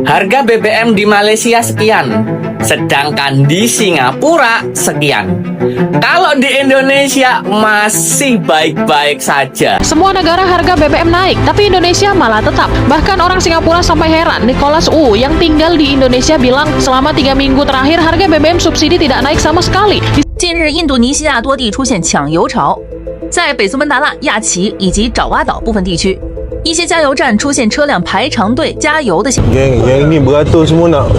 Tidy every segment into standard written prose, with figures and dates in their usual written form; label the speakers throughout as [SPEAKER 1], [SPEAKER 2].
[SPEAKER 1] Harga BBM di Malaysia sekian, sedangkan di Singapura sekian. Kalau di Indonesia masih baik-baik saja.
[SPEAKER 2] Semua negara harga BBM naik, tapi Indonesia malah tetap. Bahkan orang Singapura sampai heran. Nicholas Wu yang tinggal di Indonesia bilang selama 3 minggu terakhir harga BBM subsidi tidak naik sama sekali.
[SPEAKER 3] 近日，印度尼西亚多地出现抢油潮，在北苏门答腊、亚齐以及爪哇岛部分地区，一些加油站出现车辆排长队加油的现象。
[SPEAKER 4] Yang ni beratur semua nak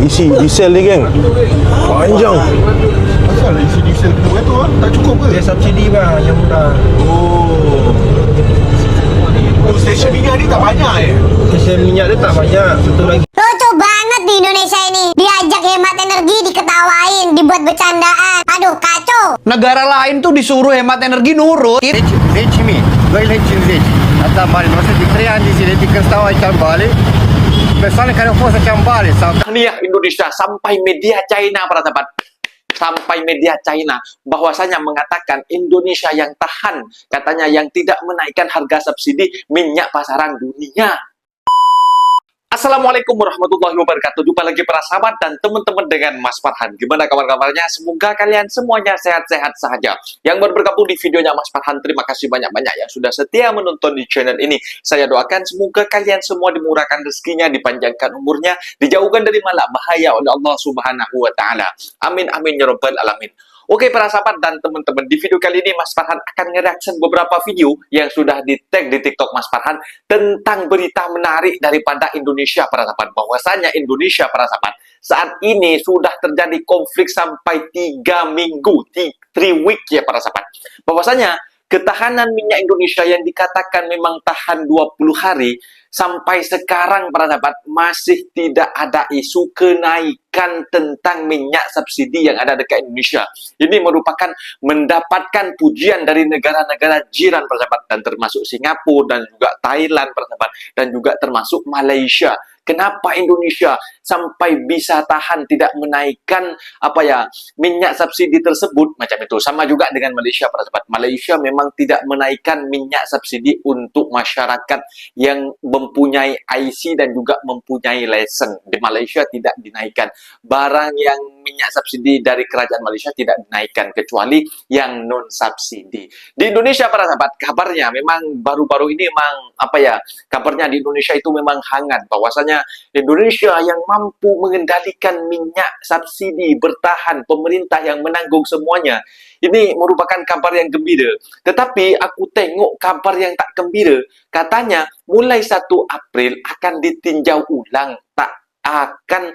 [SPEAKER 4] isi diesel ni geng. Panjang.
[SPEAKER 5] Asal isi diesel kena beratur lah? Tak cukup ke?
[SPEAKER 6] Dia subsidi bang yang murah.
[SPEAKER 5] Oh, stesen minyak ni tak banyak
[SPEAKER 6] Stesen minyak dia tak banyak. Satu lagi.
[SPEAKER 7] Lucu banget di Indonesia ini. Diajak hemat energi, diketawain, dibuat bercandaan. Aduh, kacau.
[SPEAKER 8] Negara lain tuh disuruh hemat energi nurut.
[SPEAKER 9] Leggi mi, doi leggi în leggi. Asta bani, masa di 3 ani di sini di când stau aici în Bali, persoane care au fost aici în Bali sau
[SPEAKER 1] Nih Indonesia sampai media China para sahabat. Sampai media China bahwasanya mengatakan Indonesia yang tahan, katanya yang tidak menaikkan harga subsidi minyak pasaran dunia. Assalamualaikum warahmatullahi wabarakatuh. Jumpa lagi para sahabat dan teman-teman dengan Mas Farhan. Gimana kabar-kabarnya? Semoga kalian semuanya sehat-sehat saja. Yang baru bergabung di videonya Mas Farhan, terima kasih banyak-banyak yang sudah setia menonton di channel ini. Saya doakan semoga kalian semua dimurahkan rezekinya, dipanjangkan umurnya, dijauhkan dari malak bahaya oleh Allah Subhanahu wa taala. Amin amin ya rabbal alamin. Oke para sahabat dan teman-teman, di video kali ini Mas Farhan akan nge-reaction beberapa video yang sudah di-tag di TikTok Mas Farhan tentang berita menarik daripada Indonesia para sahabat. Bahwasanya Indonesia para sahabat saat ini sudah terjadi konflik sampai 3 minggu, 3 week ya para sahabat. Bahwasanya ketahanan minyak Indonesia yang dikatakan memang tahan 20 hari sampai sekarang para sahabat masih tidak ada isu kenaikan tentang minyak subsidi yang ada dekat Indonesia. Ini merupakan mendapatkan pujian dari negara-negara jiran para sahabat, dan termasuk Singapura dan juga Thailand para sahabat, dan juga termasuk Malaysia. Kenapa Indonesia sampai bisa tahan tidak menaikkan minyak subsidi tersebut macam itu? Sama juga dengan Malaysia para sahabat. Malaysia memang tidak menaikkan minyak subsidi untuk masyarakat yang mempunyai IC dan juga mempunyai lesen. Di Malaysia tidak dinaikkan. Barang yang minyak subsidi dari kerajaan Malaysia tidak dinaikkan kecuali yang non subsidi. Di Indonesia para sahabat, kabarnya memang baru-baru ini memang kabarnya di Indonesia itu memang hangat, bahwasanya Indonesia yang mampu mengendalikan minyak subsidi bertahan, pemerintah yang menanggung semuanya. Ini merupakan kabar yang gembira. Tetapi aku tengok kabar yang tak gembira. Katanya mulai 1 April akan ditinjau ulang. Tak akan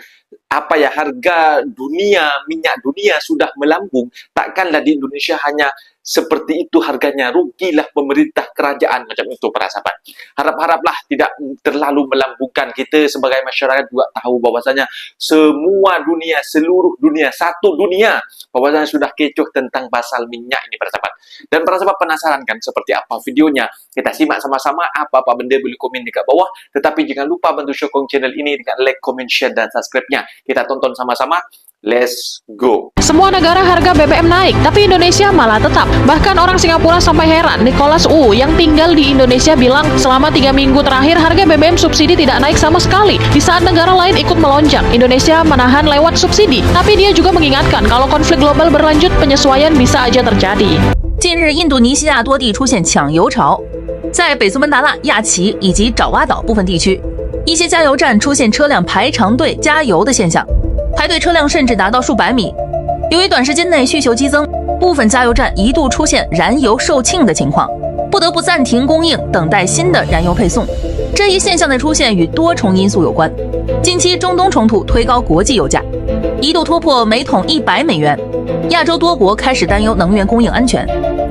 [SPEAKER 1] harga dunia, minyak dunia sudah melambung. Takkanlah di Indonesia hanya seperti itu harganya, rugilah pemerintah kerajaan macam itu para sahabat. Harap-haraplah tidak terlalu melambungkan. Kita sebagai masyarakat juga tahu bahwasanya semua dunia, seluruh dunia, satu dunia bahwasanya sudah kecoh tentang pasal minyak ini para sahabat. Dan para sahabat penasaran kan seperti apa videonya? Kita simak sama-sama. Apa-apa benda boleh komen di kat bawah. Tetapi jangan lupa bantu sokong channel ini dengan like, comment, share dan subscribe-nya. Kita tonton sama-sama. Let's go.
[SPEAKER 2] Semua negara harga BBM naik, tapi Indonesia malah tetap. Bahkan orang Singapura sampai heran. Nicholas Wu yang tinggal di Indonesia bilang selama 3 minggu terakhir harga BBM subsidi tidak naik sama sekali. Di saat negara lain ikut melonjak, Indonesia menahan lewat subsidi. Tapi dia juga mengingatkan kalau konflik global berlanjut, penyesuaian bisa aja terjadi.
[SPEAKER 3] 近日，印度尼西亚多地出现抢油潮，在北苏门答腊、亚齐以及爪哇岛部分地区，一些加油站出现车辆排长队加油的现象。 排队车辆甚至达到数百米。由于短时间内需求激增，部分加油站一度出现燃油售罄的情况，不得不暂停供应，等待新的燃油配送。这一现象的出现与多重因素有关。近期中东冲突推高国际油价，一度突破每桶100美元。亚洲多国开始担忧能源供应安全。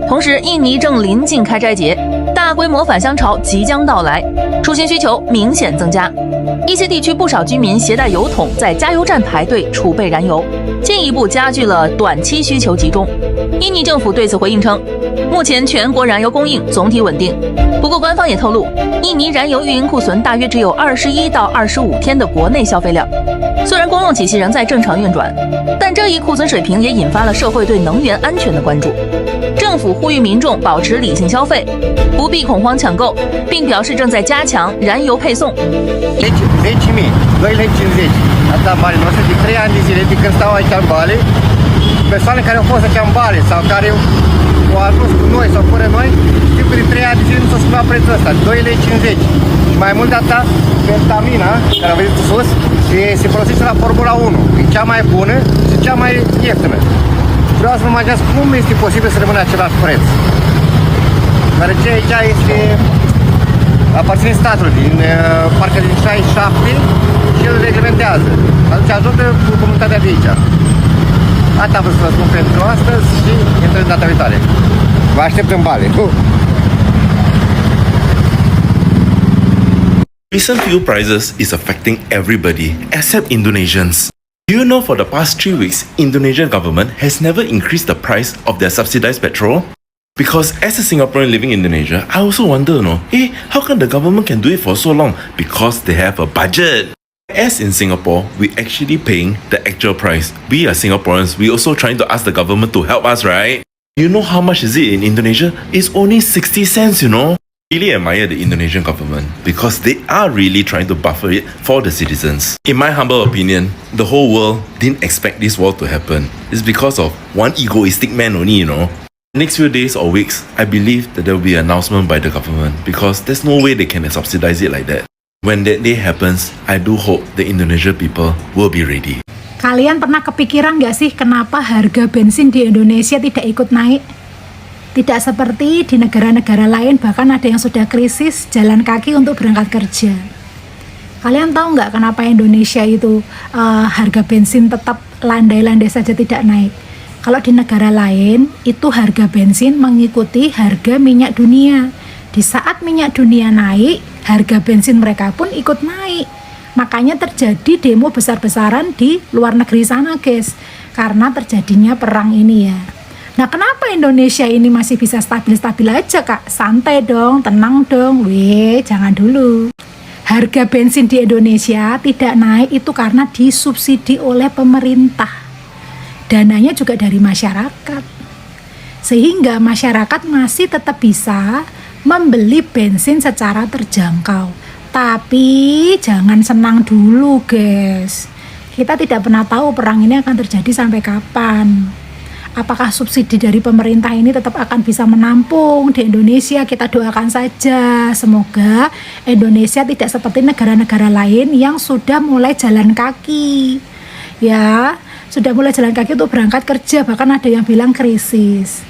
[SPEAKER 3] 同时，印尼正临近开斋节，大规模返乡潮即将到来，出行需求明显增加。 一些地区不少居民携带油桶在加油站排队储备燃油，进一步加剧了短期需求集中。印尼政府对此回应称，目前全国燃油供应总体稳定。不过，官方也透露，印尼燃油运营库存大约只有21到25天的国内消费量。虽然公用体系仍在正常运转，但这一库存水平也引发了社会对能源安全的关注。政府呼吁民众保持理性消费，不必恐慌抢购，并表示正在加强燃油配送。
[SPEAKER 9] 10.000, 2,50. Asta banii noștri de 3 ani de zile de când stau aici în Bali. Persoane care au fost aici în Bali sau care au ajuns cu noi sau fără noi, știu că de 3 ani de zile nu s-a schimbat prețul ăsta, 2,50 lei. Și mai mult de atât, pentamina, care a venit sus, se folosește la Formula 1. E cea mai bună și cea mai ieftină. Vreau să vă imaginați cum este posibil să rămână același preț. Deoarece aici este... aparține statului, parcă din 67 și el reglementează. Atunci ajută cu comunitatea de aici. Atât am vrut să vă spun pentru astăzi și intrăm data viitoare. Vă aștept în Bali.
[SPEAKER 10] Recent fuel prices is affecting everybody except Indonesians. Do you know for the past 3 weeks, Indonesian government has never increased the price of their subsidized petrol? Because as a Singaporean living in Indonesia, I also wonder, how come the government can do it for so long? Because they have a budget. As in Singapore, we actually paying the actual price. We are Singaporeans, we also trying to ask the government to help us, right? You know how much is it in Indonesia? It's only 60 cents, Really admire the Indonesian government because they are really trying to buffer it for the citizens. In my humble opinion, the whole world didn't expect this war to happen. It's because of one egoistic man only, Next few days or weeks, I believe that there will be an announcement by the government because there's no way they can subsidize it like that. When that day happens, I do hope the Indonesian people will be ready.
[SPEAKER 11] Kalian pernah kepikiran gak sih kenapa harga bensin di Indonesia tidak ikut naik? Tidak seperti di negara-negara lain, bahkan ada yang sudah krisis jalan kaki untuk berangkat kerja. Kalian tahu nggak kenapa Indonesia itu harga bensin tetap landai-landai saja tidak naik? Kalau di negara lain, itu harga bensin mengikuti harga minyak dunia. Di saat minyak dunia naik, harga bensin mereka pun ikut naik. Makanya terjadi demo besar-besaran di luar negeri sana, guys. Karena terjadinya perang ini ya. Nah, kenapa Indonesia ini masih bisa stabil-stabil aja, Kak? Santai dong, tenang dong. Jangan dulu. Harga bensin di Indonesia tidak naik itu karena disubsidi oleh pemerintah. Dananya juga dari masyarakat, sehingga masyarakat masih tetap bisa membeli bensin secara terjangkau. Tapi jangan senang dulu, guys. Kita tidak pernah tahu perang ini akan terjadi sampai kapan. Apakah subsidi dari pemerintah ini tetap akan bisa menampung di Indonesia? Kita doakan saja, semoga Indonesia tidak seperti negara-negara lain yang sudah mulai jalan kaki, ya. Sudah mulai jalan kaki untuk berangkat kerja, bahkan ada yang bilang krisis.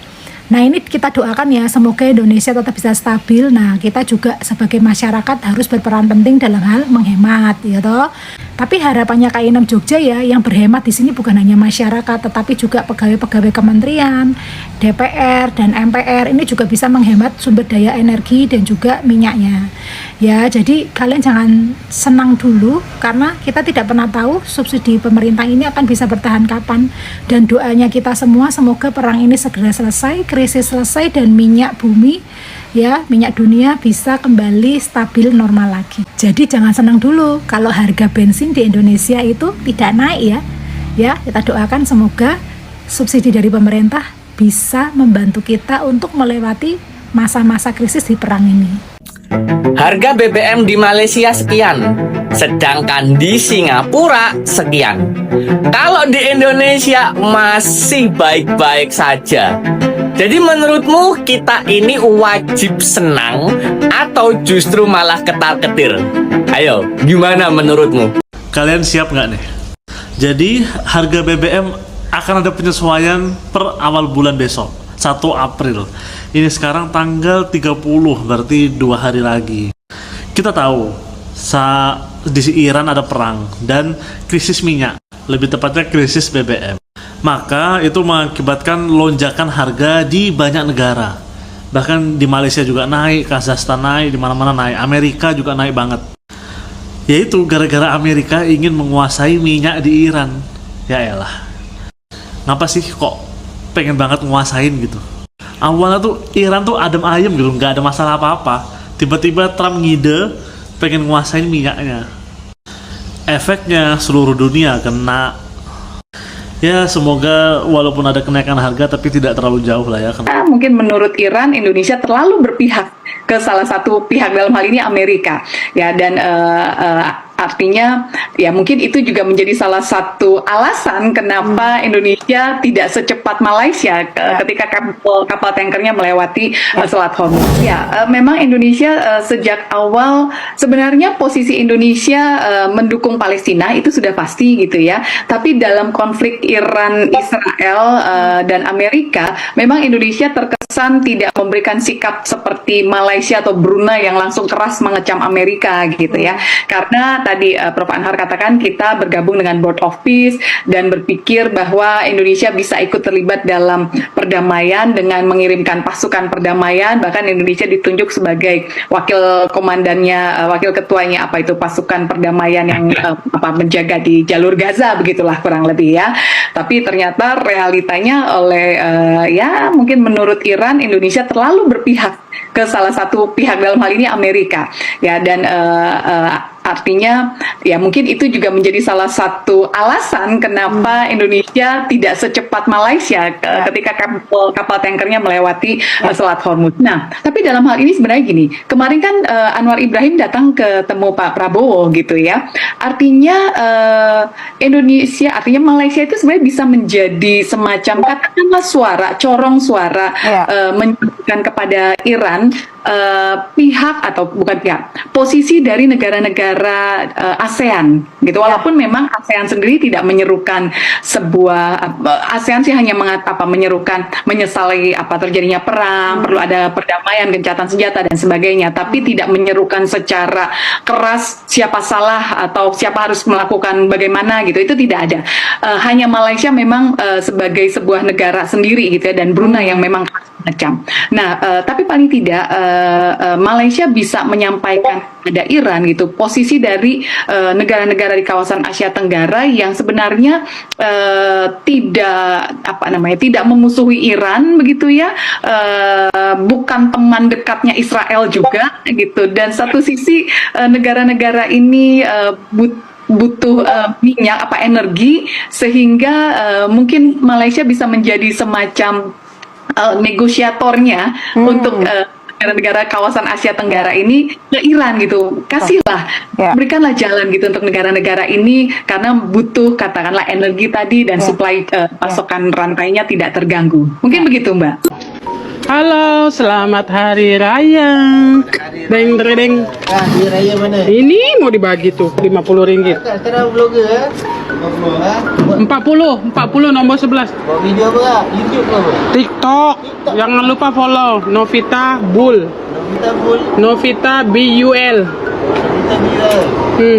[SPEAKER 11] Nah, ini kita doakan ya, semoga Indonesia tetap bisa stabil. Nah, kita juga sebagai masyarakat harus berperan penting dalam hal menghemat, ya toh. Tapi harapannya K6 Jogja ya, yang berhemat di sini bukan hanya masyarakat, tetapi juga pegawai-pegawai kementerian, DPR dan MPR ini juga bisa menghemat sumber daya energi dan juga minyaknya. Ya, jadi kalian jangan senang dulu karena kita tidak pernah tahu subsidi pemerintah ini akan bisa bertahan kapan. Dan doanya kita semua semoga perang ini segera selesai, krisis selesai dan minyak bumi ya, minyak dunia bisa kembali stabil normal lagi. Jadi jangan senang dulu kalau harga bensin di Indonesia itu tidak naik ya. Ya, kita doakan semoga subsidi dari pemerintah bisa membantu kita untuk melewati masa-masa krisis di perang ini.
[SPEAKER 12] Harga BBM di Malaysia sekian, sedangkan di Singapura sekian. Kalau di Indonesia masih baik-baik saja. Jadi menurutmu kita ini wajib senang atau justru malah ketar-ketir? Ayo, gimana menurutmu?
[SPEAKER 13] Kalian siap nggak nih? Jadi harga BBM akan ada penyesuaian per awal bulan besok, 1 April. Ini sekarang tanggal 30, berarti 2 hari lagi. Kita tahu di Iran ada perang dan krisis minyak, lebih tepatnya krisis BBM. Maka itu mengakibatkan lonjakan harga di banyak negara. Bahkan di Malaysia juga naik, Kazakhstan naik, di mana-mana naik, Amerika juga naik banget. Yaitu gara-gara Amerika ingin menguasai minyak di Iran. Ya elah. Ngapa sih kok pengen banget nguasain gitu? Awalnya tuh Iran tuh adem ayem gitu, nggak ada masalah apa-apa. Tiba-tiba Trump ngide pengen nguasain minyaknya. efeknya seluruh dunia kena. Ya semoga walaupun ada kenaikan harga tapi tidak terlalu jauh lah ya.
[SPEAKER 14] Mungkin menurut Iran, Indonesia terlalu berpihak ke salah satu pihak, dalam hal ini Amerika ya, dan artinya ya mungkin itu juga menjadi salah satu alasan kenapa Indonesia tidak secepat Malaysia ketika kapal tankernya melewati Selat Hormuz. Ya, memang Indonesia sejak awal sebenarnya posisi Indonesia mendukung Palestina itu sudah pasti gitu ya. Tapi dalam konflik Iran, Israel dan Amerika, memang Indonesia terkesan tidak memberikan sikap seperti Malaysia atau Brunei yang langsung keras mengecam Amerika gitu ya. Karena tadi Prof. Anhar katakan kita bergabung dengan Board of Peace dan berpikir bahwa Indonesia bisa ikut terlibat dalam perdamaian dengan mengirimkan pasukan perdamaian, bahkan Indonesia ditunjuk sebagai wakil komandannya, wakil ketuanya apa itu pasukan perdamaian yang menjaga di jalur Gaza, begitulah kurang lebih ya. Tapi ternyata realitanya oleh ya mungkin menurut Iran, Indonesia terlalu berpihak ke salah satu pihak, dalam hal ini Amerika ya, dan artinya ya mungkin itu juga menjadi salah satu alasan kenapa Indonesia tidak secepat Malaysia ketika kapal tankernya melewati Selat Hormuz. Nah, tapi dalam hal ini sebenarnya gini, kemarin kan Anwar Ibrahim datang ketemu Pak Prabowo gitu ya. Artinya Indonesia, artinya Malaysia itu sebenarnya bisa menjadi semacam katakanlah suara, corong suara menunjukkan kepada Iran pihak atau bukan pihak, posisi dari negara-negara ASEAN gitu. Walaupun memang ASEAN sendiri tidak menyerukan sebuah ASEAN sih hanya menyerukan menyesali terjadinya perang, perlu ada perdamaian, gencatan senjata dan sebagainya, tapi tidak menyerukan secara keras siapa salah atau siapa harus melakukan bagaimana gitu. Itu tidak ada. Hanya Malaysia memang sebagai sebuah negara sendiri gitu ya, dan Brunei yang memang mengecam. Nah, tapi paling tidak Malaysia bisa menyampaikan pada Iran gitu posisi dari negara-negara di kawasan Asia Tenggara yang sebenarnya tidak memusuhi Iran begitu ya, bukan teman dekatnya Israel juga gitu, dan satu sisi negara-negara ini butuh minyak energi, sehingga mungkin Malaysia bisa menjadi semacam negosiatornya untuk negara-negara kawasan Asia Tenggara ini ke Iran gitu. Kasihlah, berikanlah jalan gitu untuk negara-negara ini, karena butuh katakanlah energi tadi dan suplai pasokan rantainya tidak terganggu. Mungkin begitu, Mbak.
[SPEAKER 15] Halo, selamat Hari Raya. Deng deng.
[SPEAKER 6] Hari Raya mana?
[SPEAKER 15] Ini mau dibagi tuh 50 ringgit.
[SPEAKER 6] Sekarang vlogger
[SPEAKER 15] 40 nomor 11.
[SPEAKER 6] Buat video apa? YouTube apa?
[SPEAKER 15] TikTok. Jangan lupa follow Novita Bull. Novita BUL.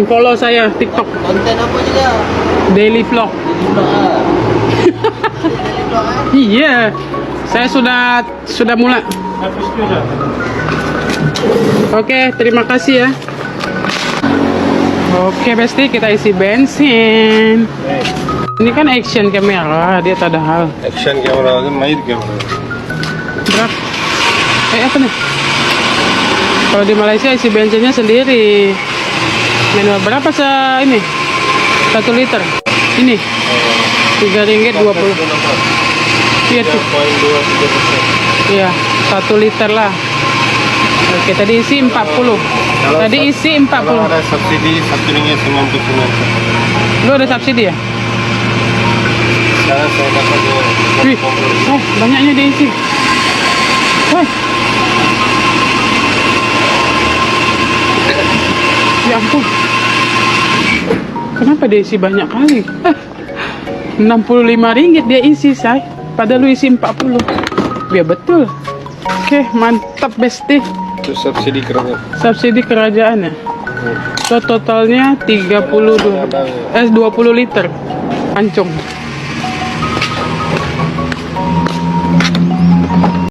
[SPEAKER 15] Follow saya TikTok.
[SPEAKER 6] Konten apa juga?
[SPEAKER 15] Daily vlog. Iya. Saya sudah mulai. Oke, terima kasih ya. Oke, Besti, kita isi bensin. Ini kan action kamera, dia tak ada hal.
[SPEAKER 4] Action kamera, main kamera.
[SPEAKER 15] Berapa? Apa nih? Kalau di Malaysia isi bensinnya sendiri. Manual berapa ini? 1 liter. Ini. Rp3.20. Iya tuh. Iya, 1 liter lah. Oke, tadi isi 40. Tadi isi 40.
[SPEAKER 4] Kalau ada subsidi Rp1.99.
[SPEAKER 15] Lu ada subsidi ya?
[SPEAKER 4] Sekarang saya dapat
[SPEAKER 15] Wih, banyaknya diisi. Wih. Ya ampun. Kenapa dia isi banyak kali? Rp65 dia isi, say. Padahal lu isi 40. Biar betul. Oke, mantap, Besti.
[SPEAKER 4] Itu subsidi kerajaan.
[SPEAKER 15] Subsidi kerajaan ya? So, totalnya 20 liter. Pancung.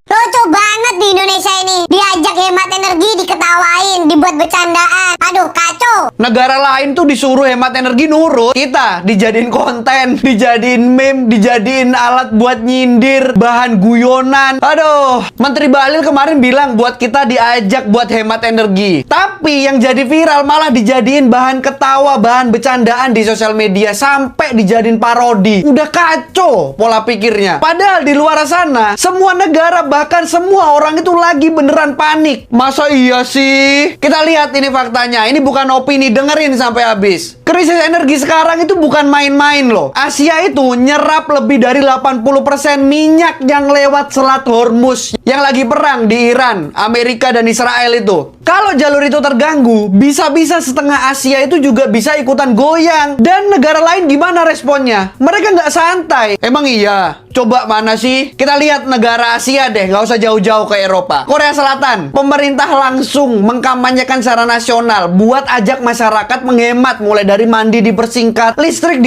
[SPEAKER 7] Lucu banget di Indonesia ini. Diajak hemat energi, diketawain, dibuat dibuat bercandaan. Aduh, kacau.
[SPEAKER 8] Negara lain tuh disuruh hemat energi nurut, kita dijadiin konten, dijadiin meme, dijadiin alat buat nyindir, bahan guyonan. Aduh, Menteri Bahlil kemarin bilang buat kita diajak buat hemat energi. Tapi yang jadi viral malah dijadiin bahan ketawa, bahan bercandaan di sosial media, sampai dijadiin parodi. Udah kacau pola pikirnya. Padahal di luar sana, semua negara bahkan semua orang itu lagi beneran panik. Masa iya sih? Kita lihat ini faktanya. Ini bukan opini, dengerin sampai habis. Krisis energi sekarang itu bukan main-main loh. Asia itu nyerap lebih dari 80% minyak yang lewat Selat Hormuz yang lagi perang di Iran, Amerika dan Israel itu. Kalau jalur itu terganggu, bisa-bisa setengah Asia itu juga bisa ikutan goyang. Dan negara lain gimana responnya? Mereka nggak santai. Emang iya? Coba mana sih? Kita lihat negara Asia deh, nggak usah jauh-jauh ke Eropa. Korea Selatan, pemerintah langsung mengkampanyekan secara nasional buat ajak masyarakat menghemat, mulai dari mandi dipersingkat, listrik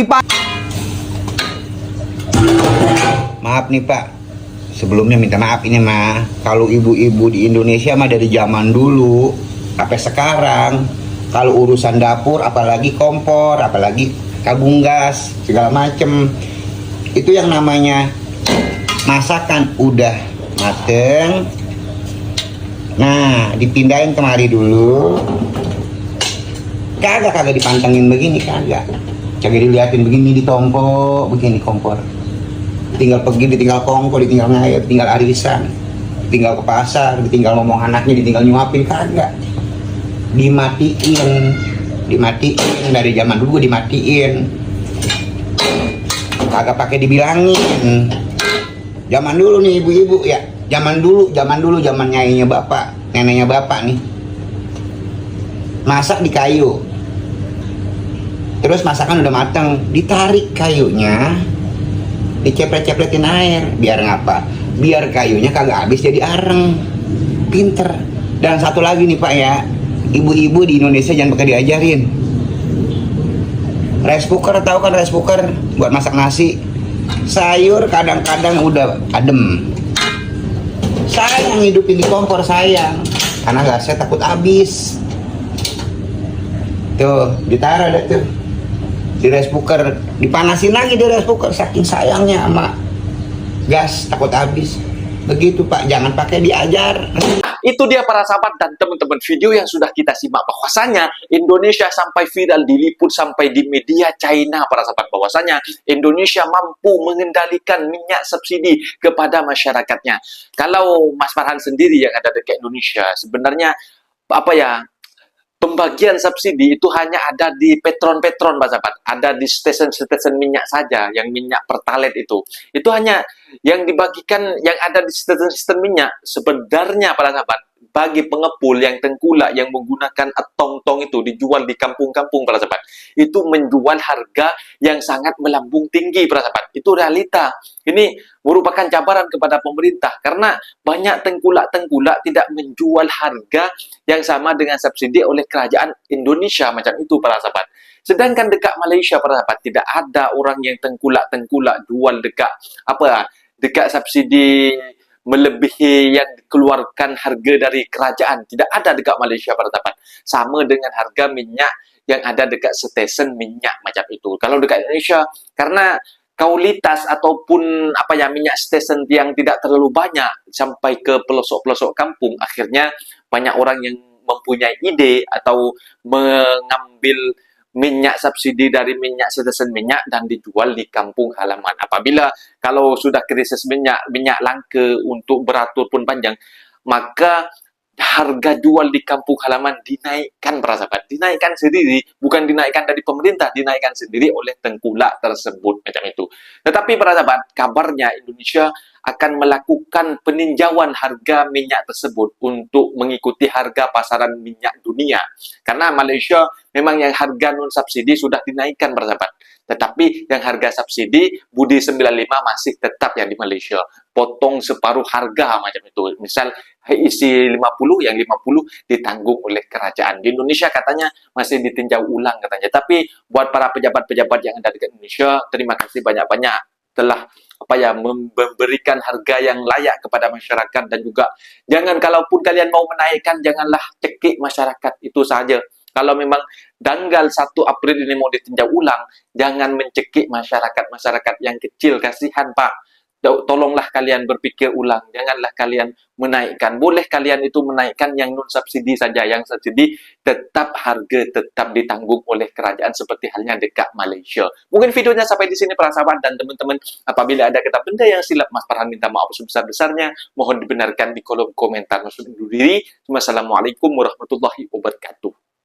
[SPEAKER 16] Maaf nih Pak, sebelumnya minta maaf ini mah. Kalau ibu-ibu di Indonesia mah dari zaman dulu sampai sekarang, kalau urusan dapur, apalagi kompor, apalagi tabung gas, segala macem, itu yang namanya masakan udah mateng. Nah, dipindahin kemari dulu. Kagak dipantengin begini, kagak diliatin begini, ditompo begini kompor. Tinggal pergi, ditinggal kongko, ditinggal ngayat, ditinggal arisan, ditinggal ke pasar, ditinggal ngomong anaknya, ditinggal nyuapin, kagak. Dimatiin dari zaman dulu dimatiin. Kagak pakai dibilangin. Zaman dulu nih ibu-ibu ya, zaman dulu zaman nyainya bapak, neneknya bapak nih. Masak di kayu. Terus masakan udah mateng, ditarik kayunya, diceplet-cepletin air. Biar ngapa? Biar kayunya kagak habis jadi areng. Pinter. Dan satu lagi nih Pak ya, ibu-ibu di Indonesia jangan pakai diajarin. Rice cooker, tahu kan rice cooker buat masak nasi. Sayur kadang-kadang udah adem. Sayang hidupin di kompor, sayang. Karena gasnya takut habis. Tuh, ditaruh deh tuh di rice cooker, dipanasin lagi di rice cooker, saking sayangnya sama gas, takut habis. Begitu Pak, jangan pakai diajar.
[SPEAKER 1] Itu dia para sahabat dan teman-teman, video yang sudah kita simak bahwasanya Indonesia sampai viral, diliput sampai di media China para sahabat, bahwasanya Indonesia mampu mengendalikan minyak subsidi kepada masyarakatnya. Kalau Mas Farhan sendiri yang ada dekat Indonesia, sebenarnya apa ya, pembagian subsidi itu hanya ada di Petron-Petron, Pak sahabat. Ada di stesen-stesen minyak saja, yang minyak pertalite itu. Itu hanya yang dibagikan, yang ada di stesen-stesen minyak. Sebenarnya, para sahabat, bagi pengepul yang tengkulak, yang menggunakan tong-tong itu, dijual di kampung-kampung, para sahabat. Itu menjual harga yang sangat melambung tinggi, para sahabat. Itu realita. Ini merupakan cabaran kepada pemerintah, karena banyak tengkulak-tengkulak tidak menjual harga yang sama dengan subsidi oleh kerajaan Indonesia, macam itu para sahabat. Sedangkan dekat Malaysia para sahabat, tidak ada orang yang tengkulak-tengkulak jual dekat subsidi melebihi yang dikeluarkan harga dari kerajaan. Tidak ada dekat Malaysia para sahabat. Sama dengan harga minyak yang ada dekat stesen minyak macam itu. Kalau dekat Indonesia, karena kualitas ataupun minyak stesen yang tidak terlalu banyak sampai ke pelosok-pelosok kampung, akhirnya banyak orang yang mempunyai ide atau mengambil minyak subsidi dari minyak stesen minyak dan dijual di kampung halaman. Apabila kalau sudah krisis minyak langka untuk beratur pun panjang, maka harga jual di kampung halaman dinaikkan para sahabat, dinaikkan sendiri, bukan dinaikkan dari pemerintah, dinaikkan sendiri oleh tengkulak tersebut macam itu. Tetapi para sahabat, kabarnya Indonesia akan melakukan peninjauan harga minyak tersebut untuk mengikuti harga pasaran minyak dunia. Karena Malaysia memang yang harga non subsidi sudah dinaikkan para sahabat. Tetapi yang harga subsidi Budi 95 masih tetap yang di Malaysia. Potong separuh harga macam itu. Misal isi 50, yang 50 ditanggung oleh kerajaan. Di Indonesia katanya masih ditinjau ulang katanya. Tapi buat para pejabat-pejabat yang ada di Indonesia, terima kasih banyak-banyak telah memberikan harga yang layak kepada masyarakat, dan juga jangan, kalaupun kalian mau menaikkan, janganlah cekik masyarakat itu saja. Kalau memang tanggal 1 April ini mau ditinjau ulang, jangan mencekik masyarakat yang kecil. Kasihan Pak. Tolonglah kalian berpikir ulang. Janganlah kalian menaikkan. Boleh kalian itu menaikkan yang non subsidi saja. Yang subsidi harga tetap ditanggung oleh kerajaan seperti halnya dekat Malaysia. Mungkin videonya sampai di sini para sahabat dan teman-teman. Apabila ada kata benda yang silap, Mas Farhan minta maaf sebesar-besarnya. Mohon dibenarkan di kolom komentar. Maksud undur diri. Wassalamualaikum warahmatullahi wabarakatuh.